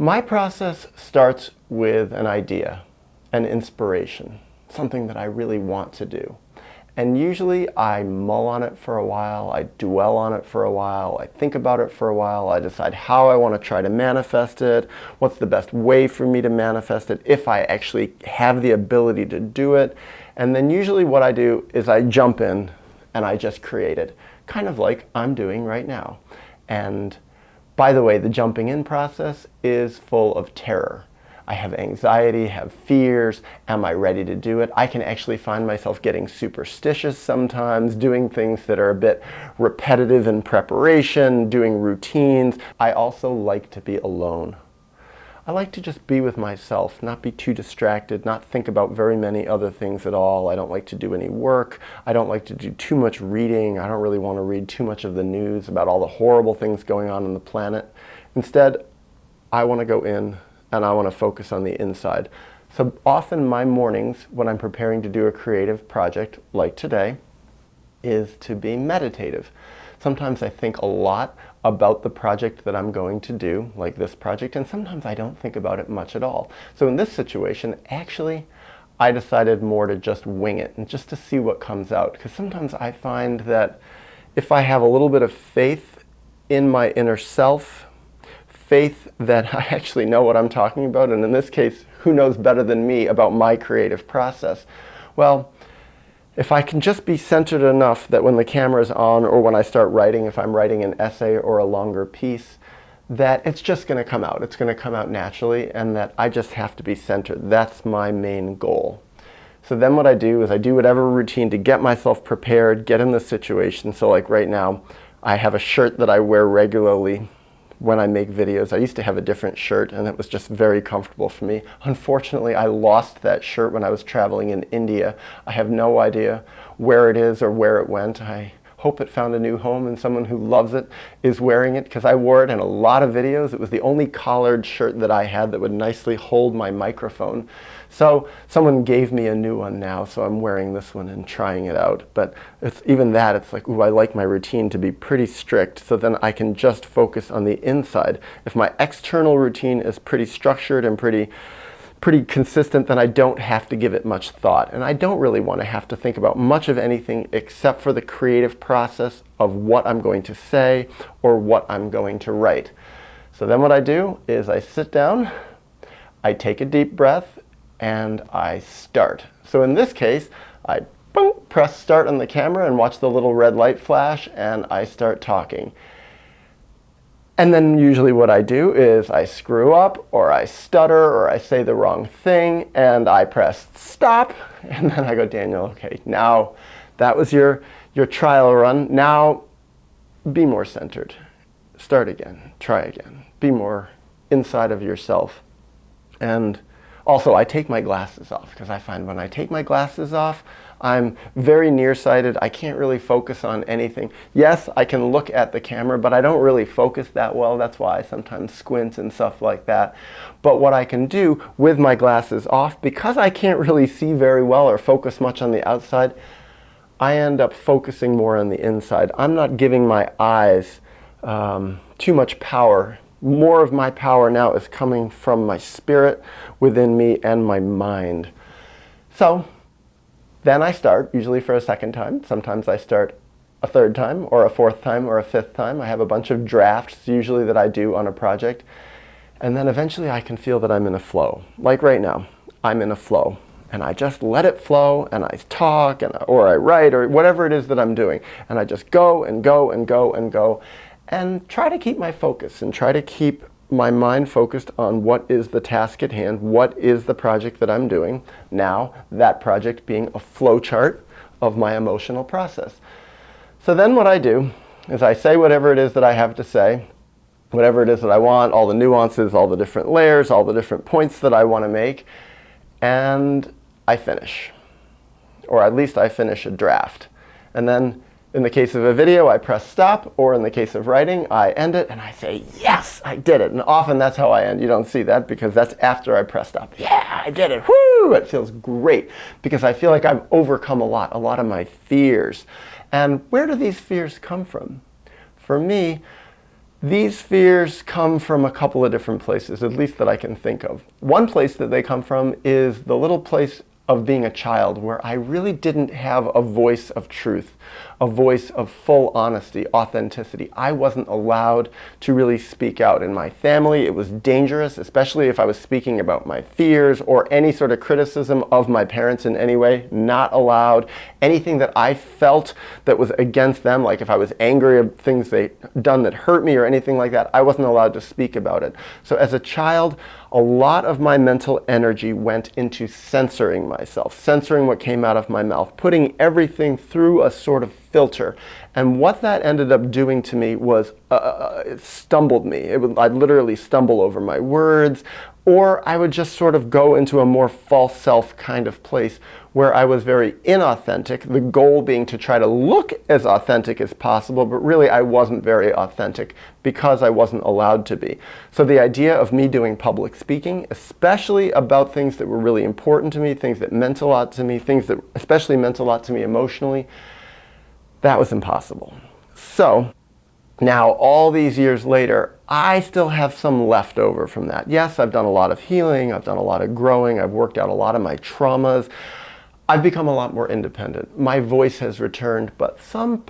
My process starts with an idea, an inspiration, something that I really want to do. And usually I mull on it for a while, I dwell on it for a while, I think about it for a while, I decide how I want to try to manifest it, what's the best way for me to manifest it, if I actually have the ability to do it. And then usually what I do is I jump in and I just create it, kind of like I'm doing right now. And by the way, the jumping in process is full of terror. I have anxiety, have fears, am I ready to do it? I can actually find myself getting superstitious sometimes, doing things that are a bit repetitive in preparation, doing routines. I also like to be alone. I like to just be with myself, not be too distracted, not think about very many other things at all. I don't like to do any work. I don't like to do too much reading. I don't really want to read too much of the news about all the horrible things going on the planet. Instead, I want to go in and I want to focus on the inside. So often my mornings when I'm preparing to do a creative project like today is to be meditative. Sometimes I think a lot about the project that I'm going to do, like this project, and sometimes I don't think about it much at all. So in this situation, actually, I decided more to just wing it and just to see what comes out. Because sometimes I find that if I have a little bit of faith in my inner self, faith that I actually know what I'm talking about, and in this case, who knows better than me about my creative process? Well, if I can just be centered enough that when the camera's on or when I start writing, if I'm writing an essay or a longer piece, that it's just going to come out. It's going to come out naturally, and that I just have to be centered. That's my main goal. So then what I do is I do whatever routine to get myself prepared, get in the situation. So like right now, I have a shirt that I wear regularly when I make videos. I used to have a different shirt and it was just very comfortable for me. Unfortunately, I lost that shirt when I was traveling in India. I have no idea where it is or where it went. I hope it found a new home and someone who loves it is wearing it, because I wore it in a lot of videos. It was the only collared shirt that I had that would nicely hold my microphone. So someone gave me a new one now, so I'm wearing this one and trying it out. But even that, it's like, ooh, I like my routine to be pretty strict, so then I can just focus on the inside. If my external routine is pretty structured and pretty consistent, then I don't have to give it much thought. And I don't really want to have to think about much of anything except for the creative process of what I'm going to say or what I'm going to write. So then what I do is I sit down, I take a deep breath, and I start. So in this case, I press start on the camera and watch the little red light flash, and I start talking. And then usually what I do is I screw up, or I stutter, or I say the wrong thing, and I press stop, and then I go, Daniel, okay, now that was your trial run. Now be more centered. Start again, try again. Be more inside of yourself. And also, I take my glasses off, because I find when I take my glasses off, I'm very nearsighted. I can't really focus on anything. Yes, I can look at the camera, but I don't really focus that well. That's why I sometimes squint and stuff like that. But what I can do with my glasses off, because I can't really see very well or focus much on the outside, I end up focusing more on the inside. I'm not giving my eyes too much power. More of my power now is coming from my spirit within me and my mind. So then I start, usually for a second time. Sometimes I start a third time or a fourth time or a fifth time. I have a bunch of drafts usually that I do on a project. And then eventually I can feel that I'm in a flow. Like right now, I'm in a flow. And I just let it flow, and I talk, or I write, or whatever it is that I'm doing. And I just go and go and go and go. And try to keep my focus and try to keep my mind focused on what is the task at hand, what is the project that I'm doing. Now, that project being a flowchart of my emotional process. So then what I do is I say whatever it is that I have to say, whatever it is that I want, all the nuances, all the different layers, all the different points that I want to make, and I finish. Or at least I finish a draft. And then in the case of a video, I press stop, or in the case of writing, I end it and I say, yes, I did it. And often that's how I end. You don't see that because that's after I press stop. Yeah, I did it. Woo! It feels great because I feel like I've overcome a lot of my fears. And where do these fears come from? For me, These fears come from a couple of different places, at least that I can think of. One place that they come from is the little place of being a child where I really didn't have a voice of truth, a voice of full honesty, authenticity. I wasn't allowed to really speak out. In my family, it was dangerous, especially if I was speaking about my fears or any sort of criticism of my parents in any way. Not allowed. Anything that I felt that was against them, like if I was angry at things they'd done that hurt me or anything like that, I wasn't allowed to speak about it. So as a child, a lot of my mental energy went into censoring myself, censoring what came out of my mouth, putting everything through a sort of filter. And what that ended up doing to me was it stumbled me. I'd literally stumble over my words, or I would just sort of go into a more false self kind of place where I was very inauthentic, the goal being to try to look as authentic as possible, but really I wasn't very authentic because I wasn't allowed to be. So the idea of me doing public speaking, especially about things that were really important to me, things that meant a lot to me, things that especially meant a lot to me emotionally, that was impossible. So now, all these years later, I still have some left over from that. Yes, I've done a lot of healing, I've done a lot of growing, I've worked out a lot of my traumas. I've become a lot more independent. My voice has returned, but some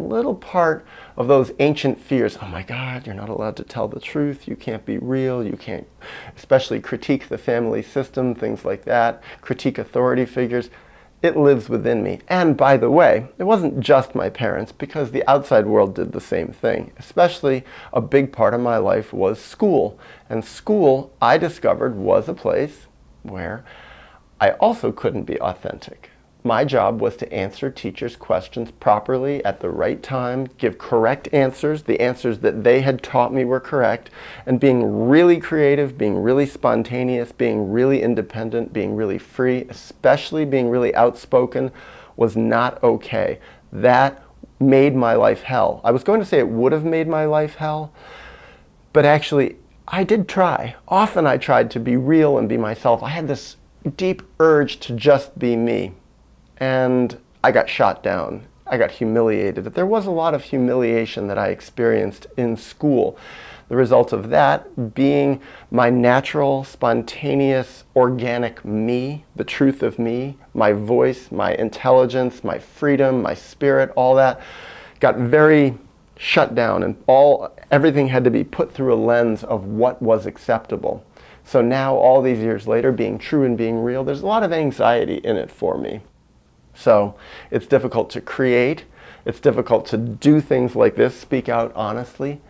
little part of those ancient fears, oh my God, you're not allowed to tell the truth, you can't be real, you can't, especially critique the family system, things like that, critique authority figures, it lives within me. And by the way, it wasn't just my parents, because the outside world did the same thing. Especially a big part of my life was school. And school, I discovered, was a place where I also couldn't be authentic. My job was to answer teachers' questions properly at the right time, give correct answers, the answers that they had taught me were correct, and being really creative, being really spontaneous, being really independent, being really free, especially being really outspoken, was not okay. That made my life hell. I was going to say it would have made my life hell, but actually I did try. Often I tried to be real and be myself. I had this deep urge to just be me. And I got shot down. I got humiliated. There was a lot of humiliation that I experienced in school. The result of that being my natural, spontaneous, organic me, the truth of me, my voice, my intelligence, my freedom, my spirit, all that got very shut down, and everything had to be put through a lens of what was acceptable. So now, all these years later, being true and being real, there's a lot of anxiety in it for me. So it's difficult to create, it's difficult to do things like this, speak out honestly,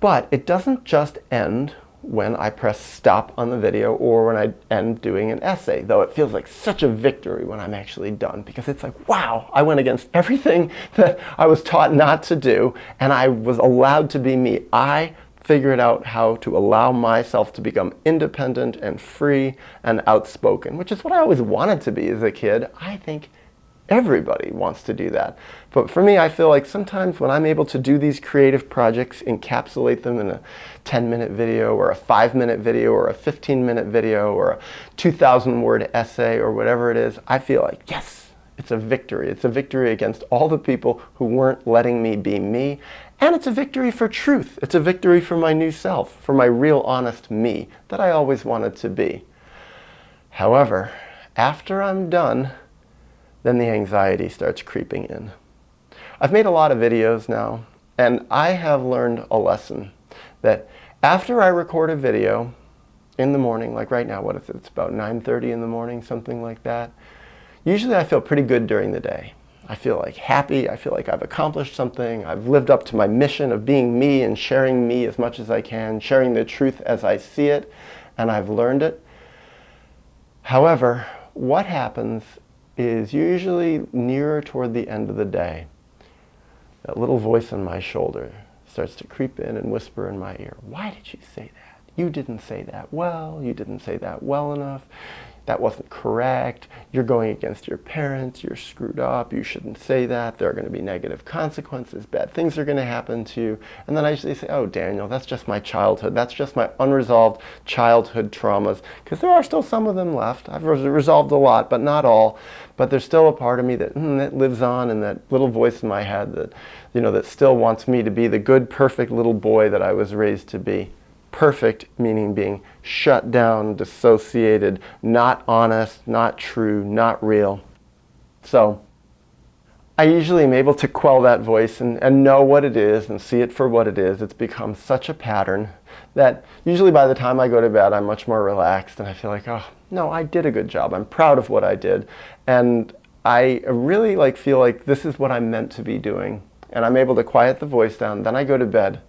but it doesn't just end when I press stop on the video or when I end doing an essay, though it feels like such a victory when I'm actually done, because it's like, wow, I went against everything that I was taught not to do, and I was allowed to be me. I figured out how to allow myself to become independent and free and outspoken, which is what I always wanted to be as a kid. I think everybody wants to do that. But for me, I feel like sometimes when I'm able to do these creative projects, encapsulate them in a 10-minute video or a 5-minute video or a 15-minute video or a 2,000-word essay or whatever it is, I feel like, yes, it's a victory. It's a victory against all the people who weren't letting me be me. And it's a victory for truth. It's a victory for my new self, for my real honest me that I always wanted to be. However, after I'm done, then the anxiety starts creeping in. I've made a lot of videos now, and I have learned a lesson that after I record a video in the morning, like right now, what is it? It's about 9:30 in the morning, something like that. Usually I feel pretty good during the day. I feel like happy, I feel like I've accomplished something, I've lived up to my mission of being me and sharing me as much as I can, sharing the truth as I see it, and I've learned it. However, what happens is usually nearer toward the end of the day, that little voice on my shoulder starts to creep in and whisper in my ear, why did you say that? You didn't say that well, you didn't say that well enough. that wasn't correct, you're going against your parents, you're screwed up, you shouldn't say that, there are going to be negative consequences, bad things are going to happen to you. And then I usually say, oh, Daniel, that's just my childhood, that's just my unresolved childhood traumas, because there are still some of them left. I've resolved a lot, but not all. But there's still a part of me that lives on, and that little voice in my head that, that still wants me to be the good, perfect little boy that I was raised to be. Perfect meaning being shut down, dissociated, not honest, not true, not real. So I usually am able to quell that voice and know what it is and see it for what it is. It's become such a pattern that usually by the time I go to bed, I'm much more relaxed and I feel like, oh, no, I did a good job. I'm proud of what I did. And I really feel like this is what I'm meant to be doing. And I'm able to quiet the voice down. Then I go to bed.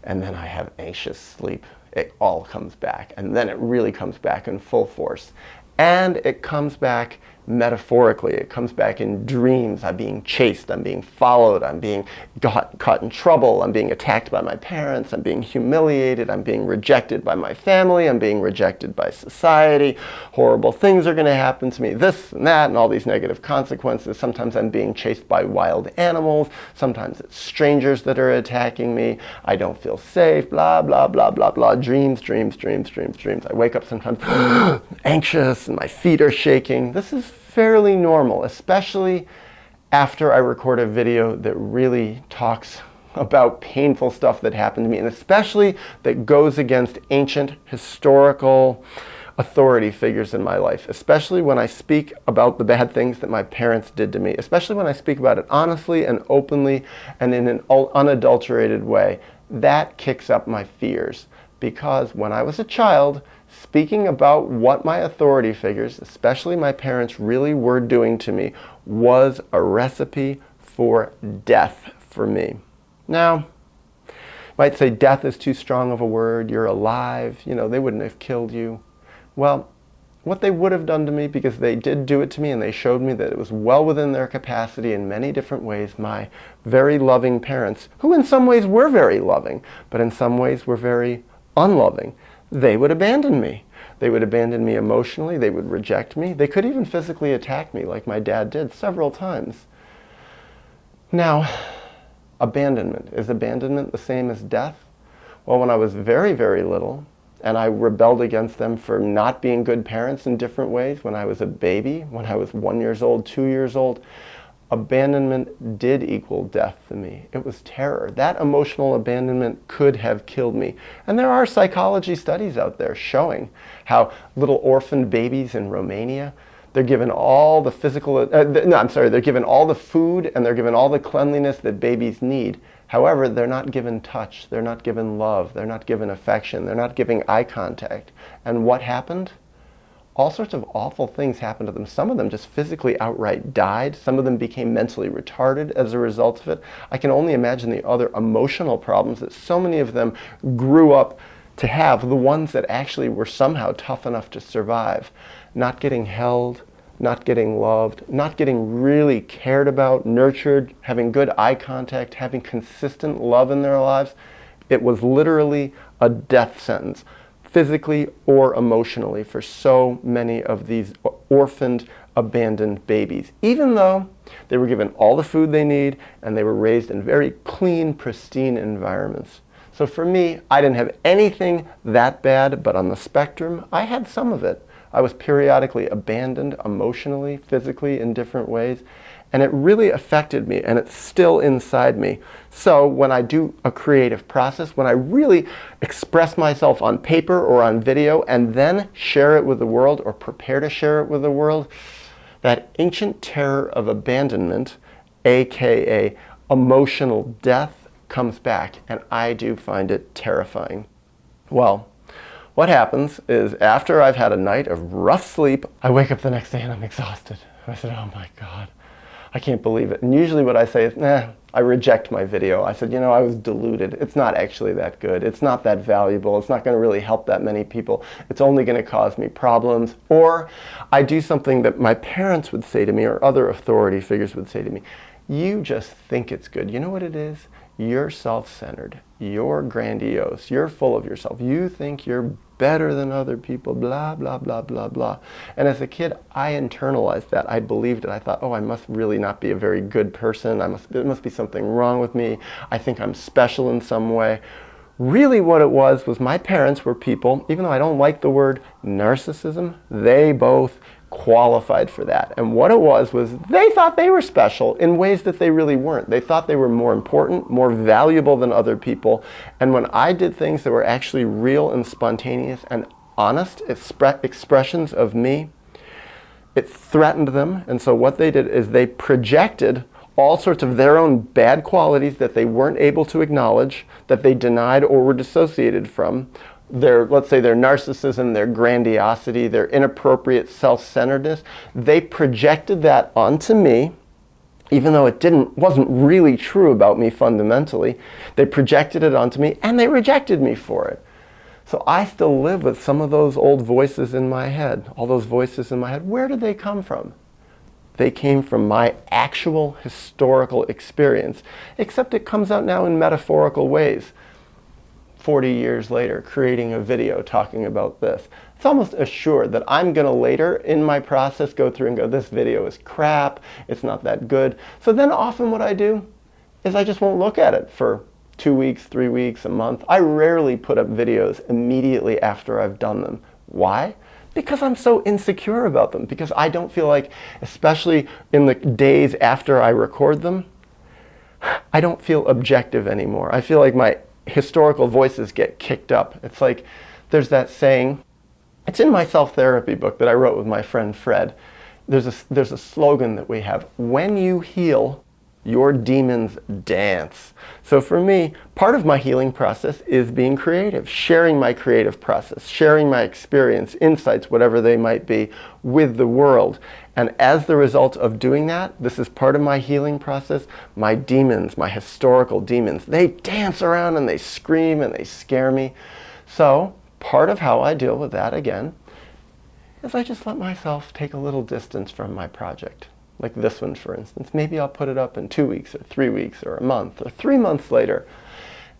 And then I have anxious sleep. It all comes back. And then it really comes back in full force. And it comes back metaphorically. It comes back in dreams. I'm being chased. I'm being followed. I'm being caught in trouble. I'm being attacked by my parents. I'm being humiliated. I'm being rejected by my family. I'm being rejected by society. Horrible things are going to happen to me. This and that and all these negative consequences. Sometimes I'm being chased by wild animals. Sometimes it's strangers that are attacking me. I don't feel safe. Blah, blah, blah, blah, blah. Dreams, dreams, dreams, dreams, dreams. I wake up sometimes anxious and my feet are shaking. This is fairly normal, especially after I record a video that really talks about painful stuff that happened to me, and especially that goes against ancient historical authority figures in my life, especially when I speak about the bad things that my parents did to me, especially when I speak about it honestly and openly and in an unadulterated way. That kicks up my fears, because when I was a child, speaking about what my authority figures, especially my parents, really were doing to me was a recipe for death for me. Now, you might say death is too strong of a word, you're alive, they wouldn't have killed you. Well, what they would have done to me, because they did do it to me and they showed me that it was well within their capacity in many different ways, my very loving parents, who in some ways were very loving, but in some ways were very unloving, they would abandon me. They would abandon me emotionally. They would reject me. They could even physically attack me like my dad did several times. Now, abandonment. Is abandonment the same as death? Well, when I was very, very little, and I rebelled against them for not being good parents in different ways, when I was a baby, when I was 1 year old, 2 years old, abandonment did equal death to me. It was terror. That emotional abandonment could have killed me. And there are psychology studies out there showing how little orphan babies in Romania, they're given all the they're given all the food and they're given all the cleanliness that babies need. However, they're not given touch, they're not given love, they're not given affection, they're not given eye contact. And what happened? All sorts of awful things happened to them. Some of them just physically outright died. Some of them became mentally retarded as a result of it. I can only imagine the other emotional problems that so many of them grew up to have, the ones that actually were somehow tough enough to survive. Not getting held, not getting loved, not getting really cared about, nurtured, having good eye contact, having consistent love in their lives. It was literally a death sentence, physically or emotionally, for so many of these orphaned, abandoned babies, even though they were given all the food they need and they were raised in very clean, pristine environments. So for me, I didn't have anything that bad, but on the spectrum, I had some of it. I was periodically abandoned emotionally, physically, in different ways. And it really affected me, and it's still inside me. So when I do a creative process, when I really express myself on paper or on video and then share it with the world or prepare to share it with the world, that ancient terror of abandonment, aka emotional death, comes back, and I do find it terrifying. Well, what happens is after I've had a night of rough sleep, I wake up the next day and I'm exhausted. I said, oh my God. I can't believe it. And usually what I say is, I reject my video. I said, I was deluded. It's not actually that good. It's not that valuable. It's not going to really help that many people. It's only going to cause me problems. Or I do something that my parents would say to me or other authority figures would say to me. You just think it's good. You know what it is? you're self-centered, you're grandiose, you're full of yourself, you think you're better than other people, blah, blah, blah, blah, blah. And as a kid, I internalized that. I believed it. I thought, oh, I must really not be a very good person. There must be something wrong with me. I think I'm special in some way. Really what it was my parents were people, even though I don't like the word narcissism, they both qualified for that. And what it was they thought they were special in ways that they really weren't. They thought they were more important, more valuable than other people. And when I did things that were actually real and spontaneous and honest expressions of me, it threatened them. And so what they did is they projected all sorts of their own bad qualities that they weren't able to acknowledge, that they denied or were dissociated from. Let's say their narcissism, their grandiosity, their inappropriate self-centeredness, they projected that onto me, even though it wasn't really true about me fundamentally. They projected it onto me and they rejected me for it. So I still live with some of those old voices in my head, all those voices in my head. Where did they come from? They came from my actual historical experience, except it comes out now in metaphorical ways. 40 years later, creating a video talking about this. It's almost assured that I'm going to later in my process go through and go, this video is crap, it's not that good. So then often what I do is I just won't look at it for 2 weeks, 3 weeks, a month. I rarely put up videos immediately after I've done them. Why? Because I'm so insecure about them, because I don't feel like, especially in the days after I record them, I don't feel objective anymore. I feel like my historical voices get kicked up. It's like, there's that saying, it's in my self-therapy book that I wrote with my friend Fred. There's a slogan that we have, when you heal, your demons dance. So for me, part of my healing process is being creative, sharing my creative process, sharing my experience, insights, whatever they might be, with the world. And as the result of doing that, this is part of my healing process, my demons, my historical demons, they dance around and they scream and they scare me. So part of how I deal with that, again, is I just let myself take a little distance from my project. Like this one, for instance. Maybe I'll put it up in 2 weeks or 3 weeks or a month or 3 months later.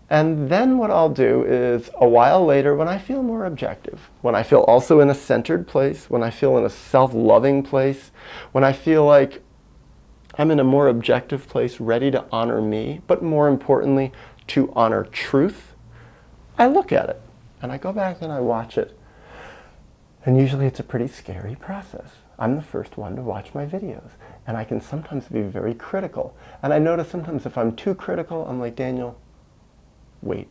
And then what I'll do is a while later, when I feel more objective, when I feel also in a centered place, when I feel in a self-loving place, when I feel like I'm in a more objective place, ready to honor me, but more importantly, to honor truth, I look at it and I go back and I watch it. And usually it's a pretty scary process. I'm the first one to watch my videos, and I can sometimes be very critical. And I notice sometimes if I'm too critical, I'm like, Daniel, wait.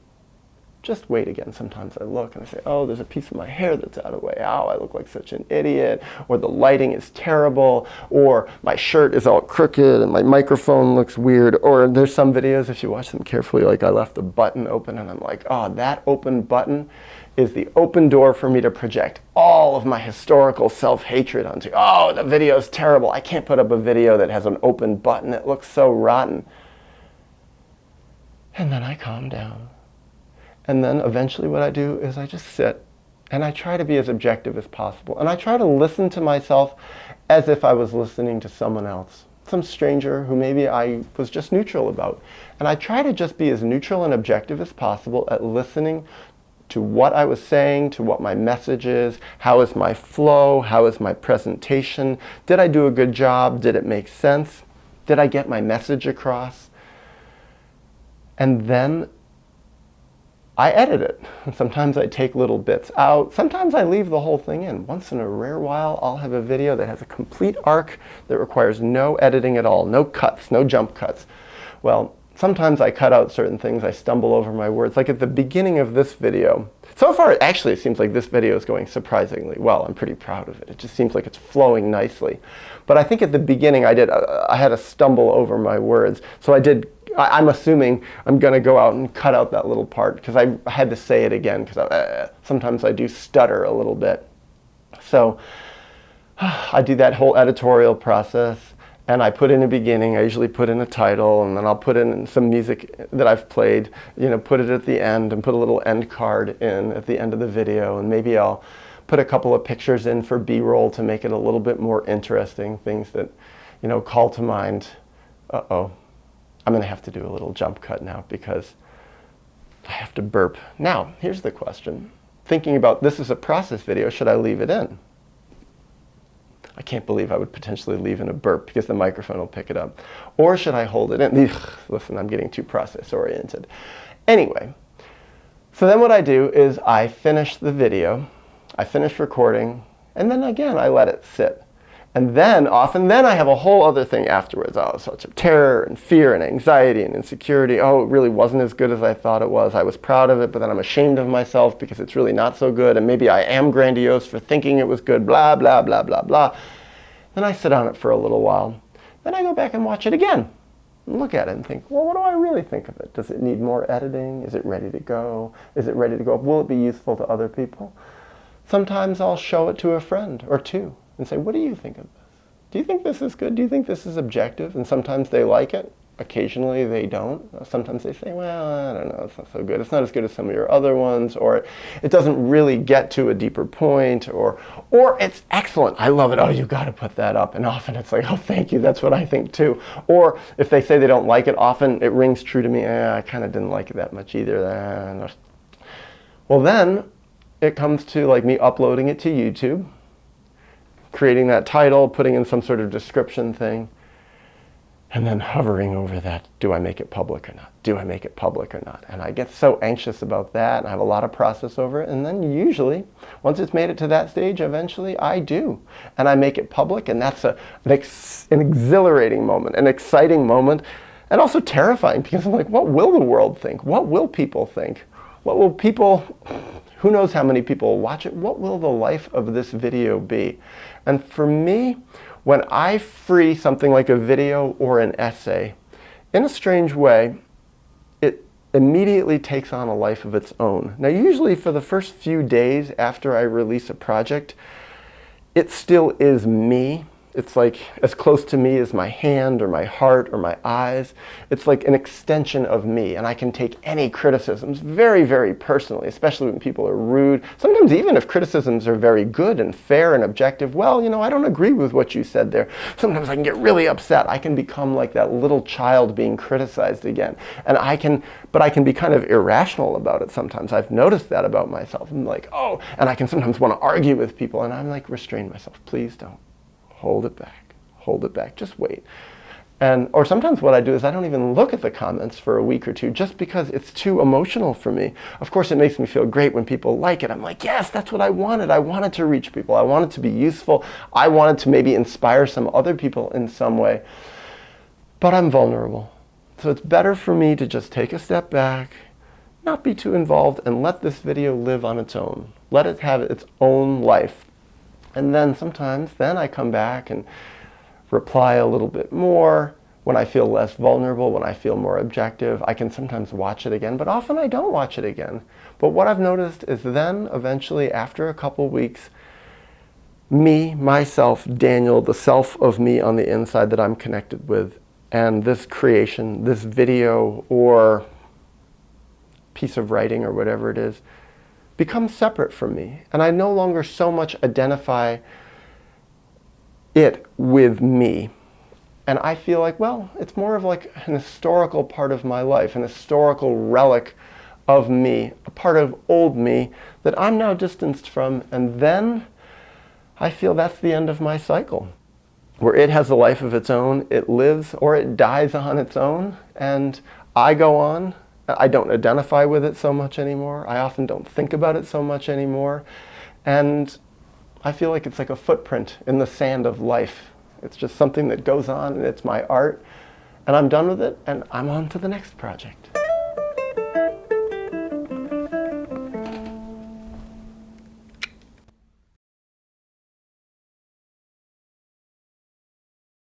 Just wait again. Sometimes I look and I say, oh, there's a piece of my hair that's out of the way. Oh, I look like such an idiot. Or the lighting is terrible. Or my shirt is all crooked and my microphone looks weird. Or there's some videos, if you watch them carefully, like I left the button open and I'm like, oh, that open button is the open door for me to project all of my historical self-hatred onto. Oh, the video's terrible. I can't put up a video that has an open button. It looks so rotten. And then I calm down. And then eventually what I do is I just sit and I try to be as objective as possible. And I try to listen to myself as if I was listening to someone else, some stranger who maybe I was just neutral about. And I try to just be as neutral and objective as possible at listening to what I was saying, to what my message is, how is my flow, how is my presentation, did I do a good job, did it make sense, did I get my message across? And then I edit it. Sometimes I take little bits out, sometimes I leave the whole thing in. Once in a rare while, I'll have a video that has a complete arc that requires no editing at all, no cuts, no jump cuts. Well, sometimes I cut out certain things, I stumble over my words. Like at the beginning of this video, so far actually it seems like this video is going surprisingly well. I'm pretty proud of it. It just seems like it's flowing nicely. But I think at the beginning I had to stumble over my words. So I'm assuming I'm going to go out and cut out that little part because I had to say it again because sometimes I do stutter a little bit. So I do that whole editorial process. And I put in a beginning, I usually put in a title, and then I'll put in some music that I've played, put it at the end and put a little end card in at the end of the video. And maybe I'll put a couple of pictures in for B-roll to make it a little bit more interesting, things that, call to mind, uh-oh, I'm going to have to do a little jump cut now because I have to burp. Now, here's the question. Thinking about this is a process video, should I leave it in? I can't believe I would potentially leave in a burp because the microphone will pick it up. Or should I hold it in? Listen, I'm getting too process oriented. Anyway, so then what I do is I finish the video, I finish recording, and then again I let it sit. And then often I have a whole other thing afterwards. Oh, sorts of terror and fear and anxiety and insecurity. Oh, it really wasn't as good as I thought it was. I was proud of it, but then I'm ashamed of myself because it's really not so good. And maybe I am grandiose for thinking it was good, blah, blah, blah, blah, blah. Then I sit on it for a little while. Then I go back and watch it again and look at it and think, well, what do I really think of it? Does it need more editing? Is it ready to go? Is it ready to go? Will it be useful to other people? Sometimes I'll show it to a friend or two and say, what do you think of this? Do you think this is good? Do you think this is objective? And sometimes they like it. Occasionally they don't. Sometimes they say, well, I don't know, it's not so good. It's not as good as some of your other ones, or it doesn't really get to a deeper point, or it's excellent. I love it. Oh, you got to put that up. And often it's like, oh, thank you. That's what I think too. Or if they say they don't like it, often it rings true to me. I kind of didn't like it that much either. Well, then it comes to like me uploading it to YouTube, creating that title, putting in some sort of description thing, and then hovering over that. Do I make it public or not? Do I make it public or not? And I get so anxious about that, and I have a lot of process over it, and then usually, once it's made it to that stage, eventually I do. And I make it public, and that's an exhilarating moment, an exciting moment, and also terrifying, because I'm like, what will the world think? What will people think? What will people, who knows how many people will watch it? What will the life of this video be? And for me, when I free something like a video or an essay, in a strange way, it immediately takes on a life of its own. Now, usually for the first few days after I release a project, it still is me. It's like as close to me as my hand or my heart or my eyes. It's like an extension of me, and I can take any criticisms very, very personally, especially when people are rude. Sometimes even if criticisms are very good and fair and objective, well, you know, I don't agree with what you said there. Sometimes I can get really upset. I can become like that little child being criticized again. And I can be kind of irrational about it sometimes. I've noticed that about myself. I'm like, oh, and I can sometimes want to argue with people, and I'm like, restrain myself. Please don't. Hold it back, just wait. Or sometimes what I do is I don't even look at the comments for a week or two just because it's too emotional for me. Of course, it makes me feel great when people like it. I'm like, yes, that's what I wanted. I wanted to reach people. I wanted to be useful. I wanted to maybe inspire some other people in some way. But I'm vulnerable. So it's better for me to just take a step back, not be too involved, and let this video live on its own. Let it have its own life. And then sometimes, I come back and reply a little bit more. When I feel less vulnerable, when I feel more objective, I can sometimes watch it again, but often I don't watch it again. But what I've noticed is then, eventually, after a couple weeks, me, myself, Daniel, the self of me on the inside that I'm connected with, and this creation, this video or piece of writing or whatever it is, become separate from me. And I no longer so much identify it with me. And I feel like, well, it's more of like an historical part of my life, an historical relic of me, a part of old me that I'm now distanced from. And then I feel that's the end of my cycle, where it has a life of its own, it lives or it dies on its own, and I go on. I don't identify with it so much anymore. I often don't think about it so much anymore. And I feel like it's like a footprint in the sand of life. It's just something that goes on, and it's my art. And I'm done with it, and I'm on to the next project.